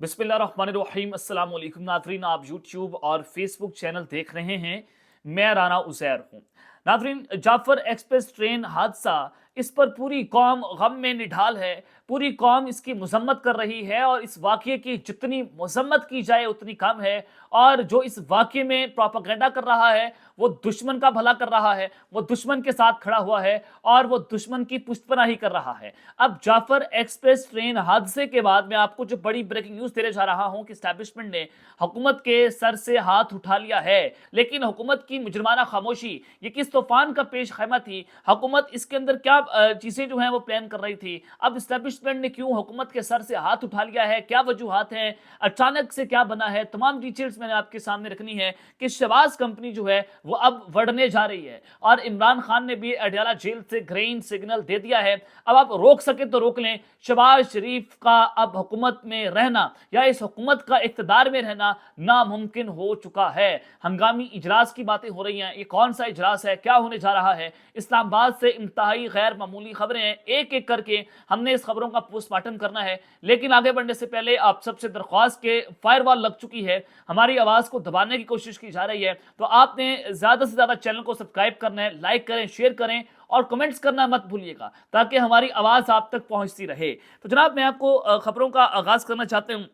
बिस्मिल्लाहिर्रहमानिर्रहीम। अस्सलाम वालेकुम नाज़रीन, आप यूट्यूब और फेसबुक चैनल देख रहे हैं। मैं राना उज़ैर हूँ। नाज़रीन, जाफ़र एक्सप्रेस ट्रेन हादसा, इस पर पूरी कौम गम में निढाल है। पूरी कौम इसकी मज़म्मत कर रही है और इस वाक़ये की जितनी मज़म्मत की जाए उतनी कम है। और जो इस वाक़ये में प्रोपेगेंडा कर रहा है वो दुश्मन का भला कर रहा है, वो दुश्मन के साथ खड़ा हुआ है और वो दुश्मन की पुष्टपनाही कर रहा है। अब जाफ़र एक्सप्रेस ट्रेन हादसे के बाद मैं आपको जो बड़ी ब्रेकिंग न्यूज़ देने जा रहा हूं कि एस्टैब्लिशमेंट ने हुकूमत के सर से हाथ उठा लिया है। लेकिन हुकूमत की मुजरमाना खामोशी ये किस तूफान का पेश खैमा थी, हुकूमत इसके अंदर क्या चीज़ें जो हैं वो प्लान कर रही थी। अब एस्टैब्लिशमेंट ने क्यों हुकूमत के सर से हाथ उठा लिया है, क्या वजूहात हैं, अचानक से क्या बना है, तमाम डिटेल्स मैंने आपके सामने रखनी है कि शहबाज कंपनी जो है वो अब बढ़ने जा रही है। और इमरान खान ने भी अडयाला जेल से ग्रीन सिग्नल दे दिया है। अब आप रोक सके तो रोक लें। शहबाज शरीफ का अब हुकूमत में रहना या इस हुकूमत का इक़्तिदार में रहना नामुमकिन हो चुका है। हंगामी इजलास की बातें हो रही हैं। ये कौन सा इजलास है, क्या होने जा रहा है? इस्लामाबाद से इंतहाई गैर मामूली खबरें हैं। एक एक करके हमने इस खबरों का पोस्टमार्टम करना है। लेकिन आगे बढ़ने से पहले आप सबसे दरख्वास्त के फायरवॉल लग चुकी है, हमारी आवाज़ को दबाने की कोशिश की जा रही है। तो आपने ज़्यादा से ज़्यादा चैनल को सब्सक्राइब करना है, लाइक करें, शेयर करें और कमेंट्स करना मत भूलिएगा ताकि हमारी आवाज़ आप तक पहुंचती रहे। तो जनाब, मैं आपको खबरों का आगाज़ करना चाहता हूं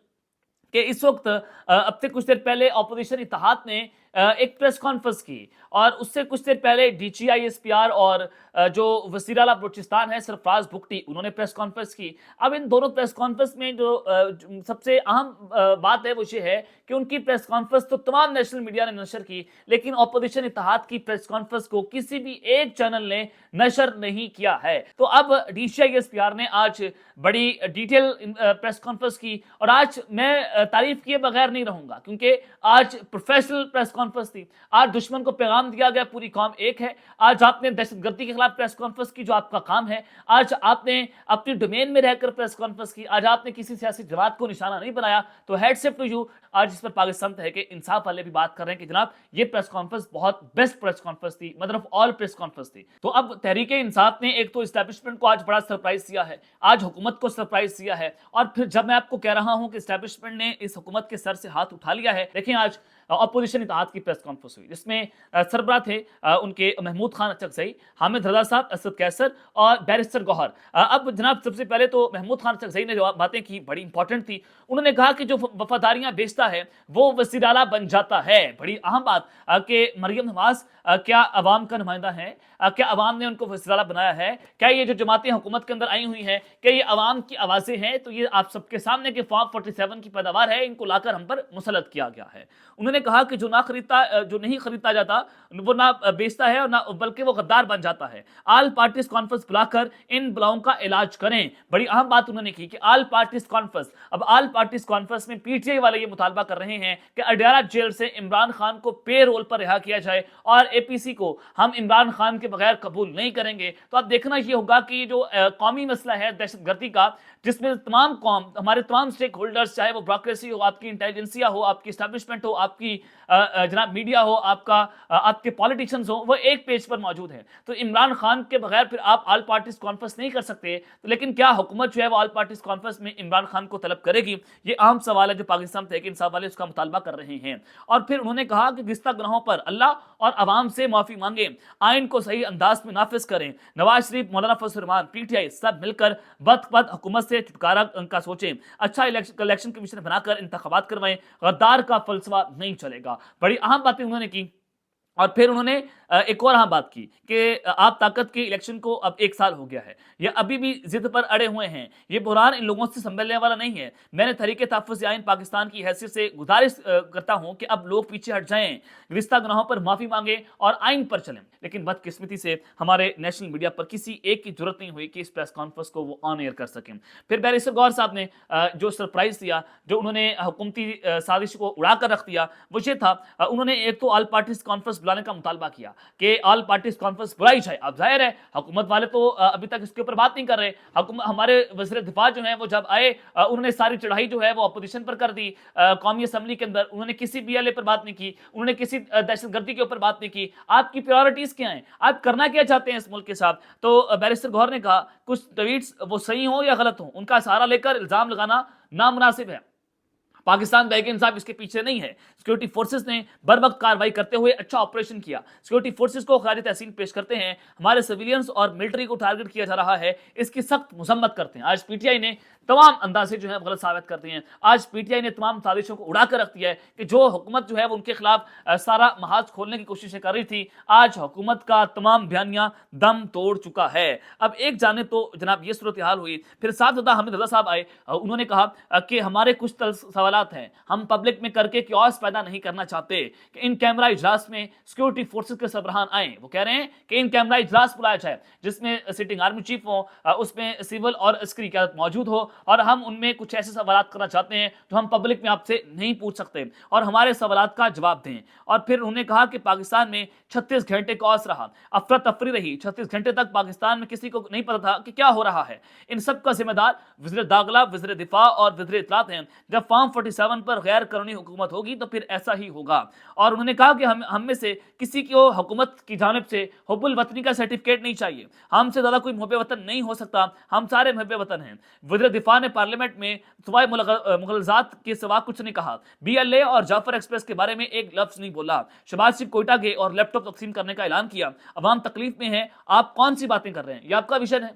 कि इस वक्त अब से कुछ देर पहले अपोजिशन इत्तेहाद ने एक प्रेस कॉन्फ्रेंस की और उससे कुछ देर पहले DGISPR और जो वज़ीर आला बलूचिस्तान है सरफराज बुगटी, उन्होंने प्रेस कॉन्फ्रेंस की। अब इन दोनों प्रेस कॉन्फ्रेंस में जो सबसे अहम बात है वो ये है कि उनकी प्रेस कॉन्फ्रेंस तो तमाम नेशनल मीडिया ने नशर की, लेकिन अपोजिशन इत्तेहाद की प्रेस कॉन्फ्रेंस को किसी भी एक चैनल ने नशर नहीं किया है। तो अब DGISPR ने आज बड़ी डिटेल प्रेस कॉन्फ्रेंस की और आज मैं तारीफ किए बगैर नहीं रहूंगा क्योंकि आज प्रोफेशनल प्रेस कॉन्फ्रेंस थी। आज दुश्मन को पैगाम दिया गया पूरी कौम एक है। आज आपने दहशतगर्दी के खिलाफ प्रेस कॉन्फ्रेंस की, जो आपका काम है। आज आपने अपनी डोमेन में रहकर प्रेस कॉन्फ्रेंस की। आज आपने किसी सियासी जमात को निशाना नहीं बनाया। तो हेड्स अप टू यू। आज इस पर पाकिस्तान तहरीक इंसाफ वाले भी बात कर रहे हैं कि जनाब ये प्रेस कॉन्फ्रेंस बहुत बेस्ट प्रेस कॉन्फ्रेंस थी, mother of all press conference थी। तो अब तहरीक इंसाफ ने एक तो एस्टैब्लिशमेंट को आज बड़ा सरप्राइज दिया है, आज हुकूमत को सरप्राइज दिया है। और फिर जब मैं आपको कह रहा हूं कि एस्टैब्लिशमेंट ने इस हुकूमत के सर से हाथ उठा लिया है, देखिए आज अपोजिशन इत्तेहाद की प्रेस कॉन्फ्रेंस हुई जिसमें सरबराह थे उनके महमूद खान अचकज़ई, हामिद रजा साहब, असद कैसर और बैरिस्टर गौहर। अब जनाब सबसे पहले तो महमूद खान अचकज़ई ने जो बातें की बड़ी इंपॉर्टेंट थी। उन्होंने कहा कि जो वफादारियां बेचता है वो वज़ीर आला बन जाता है। बड़ी अहम बात कि मरियम नवाज क्या अवाम का नुमाइंदा है? क्या अवाम ने उनको वज़ीर आला बनाया है? क्या ये जो जमातें हुकूमत के अंदर आई हुई हैं क्या ये अवाम की आवाज़ें हैं? तो ये आप सबके सामने कि फॉर्म 47 की पैदावार है, इनको लाकर हम पर मुसलत किया गया है। उन्होंने कहा कि जो नहीं खरीदता जाता वो ना बेचता है और ना बल्कि वो गद्दार बन जाता है। आल पार्टीज कॉन्फ्रेंस बुलाकर इन बलाओं का इलाज करें। बड़ी अहम बात उन्होंने की कि आल पार्टीज कॉन्फ्रेंस। अब आल पार्टीज कॉन्फ्रेंस में PTI वाले ये मुतालबा कर रहे हैं कि अडयाला जेल से इमरान खान को पे रोल पर रिहा किया जाए और APC को हम इमरान खान के बगैर कबूल नहीं करेंगे। तो अब देखना ये होगा कि जो कौमी मसला है दहशतगर्दी का, जिसमें तमाम कौम, हमारे तमाम स्टेक होल्डर्स, चाहे वो ब्यूरोक्रेसी हो, आपकी इंटेलिजेंसिया हो, आपकी एस्टैब्लिशमेंट हो, आपकी जनाब मीडिया हो, आपके पॉलिटिशियंस हो, वो एक पेज पर मौजूद है। तो इमरान खान के बगैर फिर आप आल पार्टीज कॉन्फ्रेंस नहीं कर सकते। तो लेकिन क्या हुकूमत जो है वो आल पार्टीज कॉन्फ्रेंस में इमरान खान को तलब करेगी? ये अहम सवाल है जो पाकिस्तान तहरीक इंसाफ वाले उसका मुतालबा कर रहे हैं। और फिर उन्होंने कहा कि गिस्ता गुनाहों पर अल्लाह और अवाम से माफी मांगे, आइन को सही अंदाज में नाफिज करें। नवाज शरीफ, मौलाना फजल रहमान, PTI सब मिलकर बद हुकूमत से छुटकारा का सोचें। अच्छा इलेक्शन कमीशन बनाकर इंतखाबात करवाएं। गद्दार का फलसफा नहीं चलेगा। बड़ी अहम बातें उन्होंने की। और फिर उन्होंने एक और अहम बात की कि आप ताकत के इलेक्शन को अब 1 साल हो गया है, ये अभी भी जिद पर अड़े हुए हैं। ये बुहरान इन लोगों से संभलने वाला नहीं है। मैंने तहरीक तहफ़्फ़ुज़ आइन पाकिस्तान की हैसियत से गुजारिश करता हूं कि अब लोग पीछे हट जाएं, रिश्ता गुनाहों पर माफ़ी मांगे और आइन पर चलें। लेकिन बदकिस्मती से हमारे नेशनल मीडिया पर किसी एक की जरूरत नहीं हुई कि इस प्रेस कॉन्फ्रेंस को वो ऑन एयर कर सकें। फिर बैरिस्टर गौहर साहब ने जो सरप्राइज दिया, जो उन्होंने हुकूमती साजिश को उड़ा कर रख दिया, वो ये था, उन्होंने एक तो आल पार्टीज कॉन्फ्रेंस बुलाने का मुतालबा किया कि आल पार्टीज कॉन्फ्रेंस बुलाई जाए। अब जाहिर है हुकूमत वाले तो अभी तक इसके ऊपर बात नहीं कर रहे। हमारे वज़ीर दिफा जो है वो जब आए उन्होंने सारी चढ़ाई जो है वो अपोजिशन पर कर दी। कौमी असम्बली के अंदर उन्होंने किसी BLA पर बात नहीं की, उन्होंने किसी दहशतगर्दी के ऊपर बात नहीं की। आपकी प्रायोरिटीज क्या हैं, आप करना क्या चाहते हैं इस मुल्क के साथ? तो बैरिस्टर गौहर ने कहा कुछ ट्वीट्स वो सही हो या गलत हो, उनका सहारा लेकर इल्जाम लगाना नामुनासिब है। पाकिस्तान तहरीक इंसाफ इसके पीछे नहीं है। सिक्योरिटी फोर्सेस ने बर वक्त कार्रवाई करते हुए अच्छा ऑपरेशन किया। सिक्योरिटी फोर्सेस को खराज तहसीन पेश करते हैं। हमारे सिविलियंस और मिलिट्री को टारगेट किया जा रहा है, इसकी सख्त मजम्मत करते हैं। आज पीटीआई ने तमाम अंदाजे जो है गलत साबित करते हैं। आज पीटीआई ने तमाम साजिशों को उड़ा कर रख दिया है कि जो हुकूमत जो है वो उनके खिलाफ सारा महाज खोलने की कोशिशें कर रही थी, आज हुकूमत का तमाम बयानिया दम तोड़ चुका है। अब एक जाने तो जनाब ये सूरत हाल हुई, फिर साथ हामिद रजा साहब आए, उन्होंने कहा कि हमारे कुछ सवालात हैं, हम पब्लिक में करके क्योस पैदा नहीं करना चाहते कि इन कैमरा इजलास में सिक्योरिटी फोर्सेस के सरबराहान आए। वो कह रहे हैं कि इन कैमरा इजलास बुलाया जाए जिसमें सिटिंग आर्मी चीफ हो, उसमें सिविल और अस्करी क़यादत मौजूद हो, और हम उनमें कुछ ऐसे सवालात करना चाहते हैं जो हम पब्लिक में आपसे नहीं पूछ सकते, और हमारे सवालात का जवाब दें। और फिर उन्होंने कहा कि पाकिस्तान में 36 घंटे कौस रहा, अफरा तफरी रही, 36 घंटे तक पाकिस्तान में किसी को नहीं पता था कि क्या हो रहा है। इन सब का जिम्मेदार वज़ीर दाखिला, वज़ीर दिफा और वज़ीर इत्तलात हैं। जब फॉर्म 47 पर गैर कानूनी हुकूमत होगी तो फिर ऐसा ही होगा। और उन्होंने कहा कि हम में से किसी को हुकूमत की जानिब से हुब्बुल वतनी का सर्टिफिकेट नहीं चाहिए, हमसे ज़्यादा कोई मुहब्बे वतन नहीं हो सकता, हम सारे मुहब्बे वतन हैं। वज़ीर दिफा ने पार्लियामेंट में सवाए मुगलजात के सिवा कुछ नहीं कहा। BLA और जाफर एक्सप्रेस के बारे में एक लफ्ज़ नहीं बोला। शहबाज शरीफ कोयटा गए और लैपटॉप तकसीम करने का ऐलान किया। अवाम तकलीफ में है, आप कौन सी बातें कर रहे हैं, ये आपका विजन है।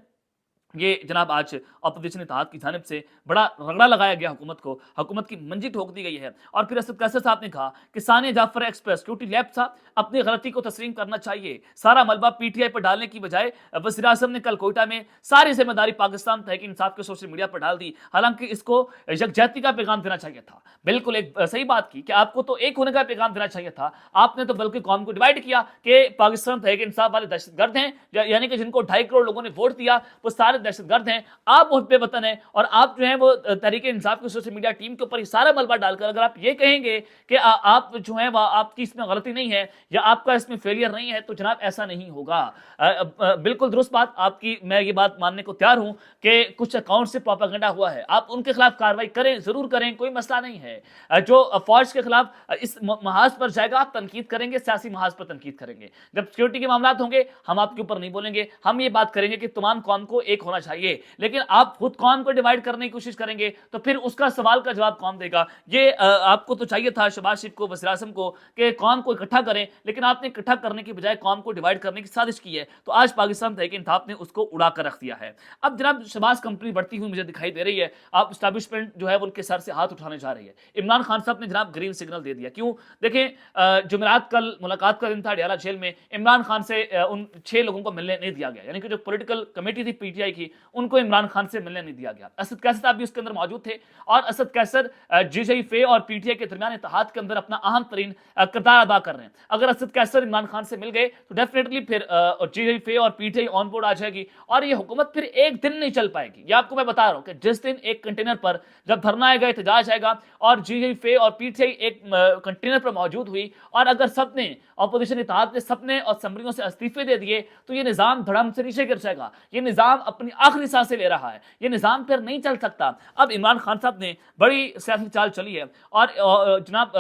ये जनाब आज अपोजिशन इत्तेहाद की जानिब से बड़ा रगड़ा लगाया गया हुकूमत को, हुकूमत की मंजी ठोक दी गई है। और फिर असद कैसर साहब ने कहा कि Sania Jaffar express security lab था, अपनी गलती को तस्लीम करना चाहिए। सारा मलबा पीटीआई पर डालने की बजाय वज़ीर आज़म ने कल कोयटा में सारी जिम्मेदारी पाकिस्तान तहरीक इंसाफ के सोशल मीडिया पर डाल दी। हालांकि इसको यकजहती का पैगाम देना चाहिए था। बिल्कुल एक सही बात की कि आपको तो एक होने का पैगाम देना चाहिए था, आपने तो बल्कि कौम को डिवाइड किया कि पाकिस्तान तहरीक इंसाफ वाले दहशतगर्द हैं, यानी कि जिनको 2.5 करोड़ लोगों ने वोट दिया वो सारे दहशतगर्द हैं, आप मुहब्बे वतन हैं। और आप जो है वो तहरीक इंसाफ की सोशल मीडिया टीम के ऊपर ही सारा मलबा डालकर अगर आप ये कहेंगे कि आप जो है वह आपकी इसमें गलती नहीं है या आपका इसमें फेलियर नहीं है, तो जनाब ऐसा नहीं होगा। बिल्कुल दुरुस्त बात आपकी, मैं ये बात मानने को तैयार हूं कि कुछ अकाउंट से प्रोपेगेंडा हुआ है, आप उनके खिलाफ कार्रवाई करें, जरूर करें, कोई मसला नहीं है। जो फौज के खिलाफ इस महाज पर जाएगा आप तनकीद करेंगे, सियासी महाज पर तनकीद करेंगे। जब सिक्योरिटी के मामला होंगे हम आपके ऊपर नहीं बोलेंगे, हम ये बात करेंगे कि तमाम कौम को एक होना चाहिए। लेकिन आप खुद कौम को डिवाइड करने की कोशिश करेंगे तो फिर उसका सवाल का जवाब कौन देगा। ये आपको तो चाहिए था शहबाज शरीफ को, वज़ीर आज़म को, कि कौम को इकट्ठा करें, लेकिन आपने इकट्ठा करने की बजाय कौम को डिवाइड करने की साजिश की है। तो आज पाकिस्तान तहरीक इंसाफ ने उसको उड़ा कर रख दिया है। अब जनाब शहबाज कंपनी बढ़ती हुई मुझे दिखाई दे रही है, आप एस्टैब्लिशमेंट जो है वो उनके सर से हाथ उठाने जा रही है। इमरान खान साहब ने जनाब ग्रीन सिग्नल दे दिया। क्यों? देखें, जुमेरात कल मुलाकात का दिन था अडयाला जेल में, इमरान खान से उन 6 लोगों को मिलने नहीं दिया गया, यानी कि जो पॉलिटिकल कमेटी थी पीटीआई की, उनको इमरान खान से मिलने नहीं दिया गया। असद कैसर साहब भी उसके अंदर मौजूद थे और असद कैसर JJFA और पीटीआई के दरमियान इत्तेहाद के अंदर अपना अहम तरीन किरदार अदा कर रहे हैं। अगर असद कैसर इमरान खान से मिल गए तो डेफिनेटली फिर JJFA और पीटीआई ऑन बोर्ड आ जाएगी और ये हुकूमत फिर एक दिन नहीं चल पाएगी। ये आपको मैं बता रहा हूं कि जिस दिन एक कंटेनर पर जब धरना आएगा, एहतजाज आएगा और JJFA और पीटीआई एक कंटेनर पर मौजूद हुई और अगर सबने अपोजिशन इत्तेहाद ने सबने और असम्बलियों से इस्तीफे दे दिए तो ये निजाम धड़म से नीचे गिर जाएगा। ये निजाम अपनी आखिरी सांसें ले रहा है, ये निजाम फिर नहीं चल सकता। अब इमरान खान साहब ने बड़ी सियासी चाल चली है और जनाब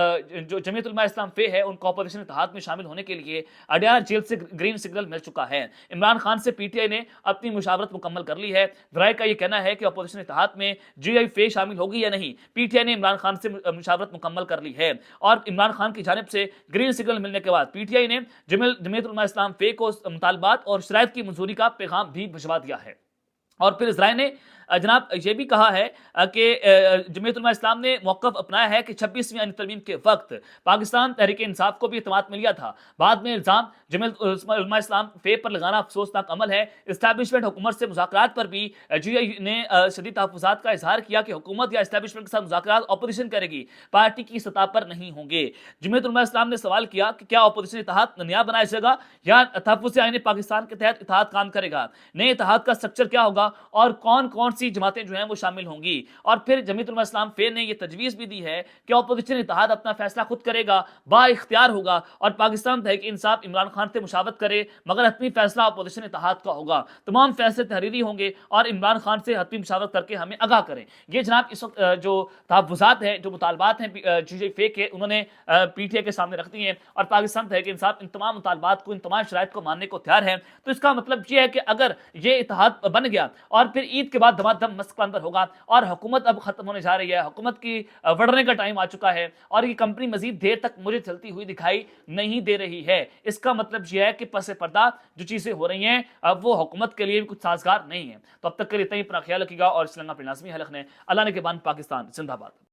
जो जमीयत उलमा इस्लाम फे है उनको अपोजिशन इत्तेहाद में शामिल होने के लिए अडयाला जेल से ग्रीन सिग्नल मिल चुका है। इमरान खान से पीटीआई ने अपनी मुशावरत मुकम्मल कर ली है। ज़राए का ये कहना है कि अपोजिशन इत्तेहाद में JIFA शामिल होगी या नहीं, पीटीआई ने इमरान खान से मुशावरत मुकम्मल कर ली है और इमरान खान की जानिब से ग्रीन सिग्नल मिलने के बाद पीटीआई ने जमीयत उलमा इस्लाम फे को मुतालबात और शराइत की मंजूरी का पैगाम भी भिजवा दिया है। और फिर इज़राइल ने जनाब ये भी कहा है कि जमीयत उलमा इस्लाम ने मौक़िफ़ अपनाया है कि 26वीं आईनी तरमीम के वक्त पाकिस्तान तहरीक इंसाफ को भी इत्तेमाद मिल गया था। बाद में इल्ज़ाम जमीयत उलमा इस्लाम फे पर लगाना अफसोसनाक अमल है। इस्टेब्लिशमेंट हुकूमत से मुज़ाकरात पर भी GI ने शदीद तहफ़्फ़ुज़ात का इजहार किया कि हुकूमत या इस्टेब्लिशमेंट के साथ मुज़ाकरात अपोजिशन करेगी, पार्टी की सतह पर नहीं होंगे। जमीयत उलमा इस्लाम ने सवाल किया कि क्या अपोजिशन इत्तेहाद नया बनाया जाएगा या तहफ़्फ़ुज़ आईन पाकिस्तान के तहत इत्तेहाद काम करेगा, नए इत्तेहाद का स्ट्रक्चर क्या होगा और कौन कौन सी जमातें जो हैं वो शामिल होंगी। और फिर जमीयत उलमा इस्लाम फे ने ये तजवीज़ भी दी है कि अपोजिशन इत्तेहाद अपना फैसला खुद करेगा, बाइख्तियार होगा और पाकिस्तान तहरीक इंसाफ इमरान खान से मुशावरत करे मगर हतमी फैसला अपोजिशन इत्तेहाद का होगा। तमाम फैसले तहरीरी होंगे और इमरान खान से हतमी मुशावरत करके हमें आगाह करें। ये जनाब इस वक्त जो तहफ़्फ़ुज़ात है, जो मुतालबात हैं JIFA के, उन्होंने पीटीआई के सामने रख दी हैं और पाकिस्तान तहरीक इंसाफ इन तमाम मुतालबात को, इन तमाम शराइत को मानने को तैयार है। तो इसका मतलब ये है कि अगर ये इत्तेहाद बन गया और फिर ईद के बाद बहुत दम मस्त के अंदर होगा और हुकूमत अब खत्म होने जा रही है, हुकूमत की बढ़ने का टाइम आ चुका है और ये कंपनी मजीद देर तक मुझे चलती हुई दिखाई नहीं दे रही है। इसका मतलब यह है कि पसे पर्दा जो चीजें हो रही हैं अब वो हुकूमत के लिए भी कुछ साजगार नहीं है। तो अब तक के लिए इतना ही, अपना ख्याल रखिएगा और इस लाजमी हल रखने। अल्लाह ने के बाद पाकिस्तान जिंदाबाद।